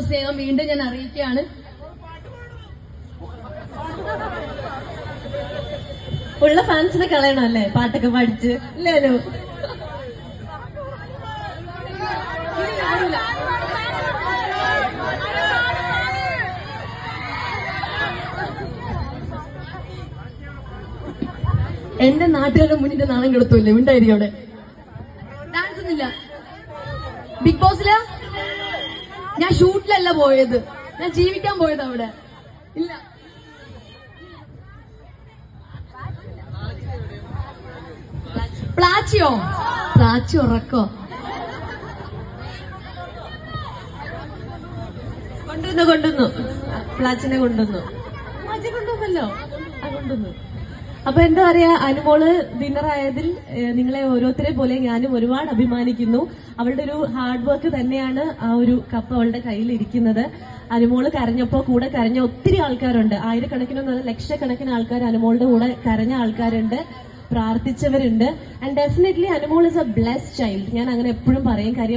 സ്നേഹം വീണ്ടും ഞാൻ അറിയിക്കുകയാണ്. ഉള്ള ഫാൻസിനെ കളയണം അല്ലേ, പാട്ടൊക്കെ പഠിച്ച് അല്ലേ അനു? എന്റെ നാട്ടുകാരുടെ മുന്നിന്റെ നാണം കെടുത്തൂല്ലേ, ഉണ്ടായിരിക്കും അവിടെ. ഡാൻസ് ഒന്നുമില്ല. ബിഗ് ബോസില് ഞാൻ ഷൂട്ടിലല്ല പോയത്, ഞാൻ ജീവിക്കാൻ പോയത് അവിടെ. ഇല്ല, പ്ലാച്ചിയോ ഉറക്കോ കൊണ്ടുവന്നു പ്ലാച്ചിനെ കൊണ്ടുവന്നല്ലോ. കൊണ്ടുവന്നു. അപ്പൊ എന്താ പറയാ, അനുമോള് വിന്നറായതിൽ നിങ്ങളെ ഓരോരുത്തരെ പോലെ ഞാനും ഒരുപാട് അഭിമാനിക്കുന്നു. അവളുടെ ഒരു ഹാർഡ് വർക്ക് തന്നെയാണ് ആ ഒരു കപ്പ് അവളുടെ കയ്യിൽ ഇരിക്കുന്നത്. അനുമോള് കരഞ്ഞപ്പോ കൂടെ കരഞ്ഞ ഒത്തിരി ആൾക്കാരുണ്ട്. ആയിരക്കണക്കിനൊന്നും ലക്ഷക്കണക്കിന് ആൾക്കാർ അനുമോളുടെ കൂടെ കരഞ്ഞ ആൾക്കാരുണ്ട്, പ്രാർത്ഥിച്ചവരുണ്ട്. And definitely Anumol is a blessed child. ഞാൻ അങ്ങനെ എപ്പോഴും പറയും. കാര്യം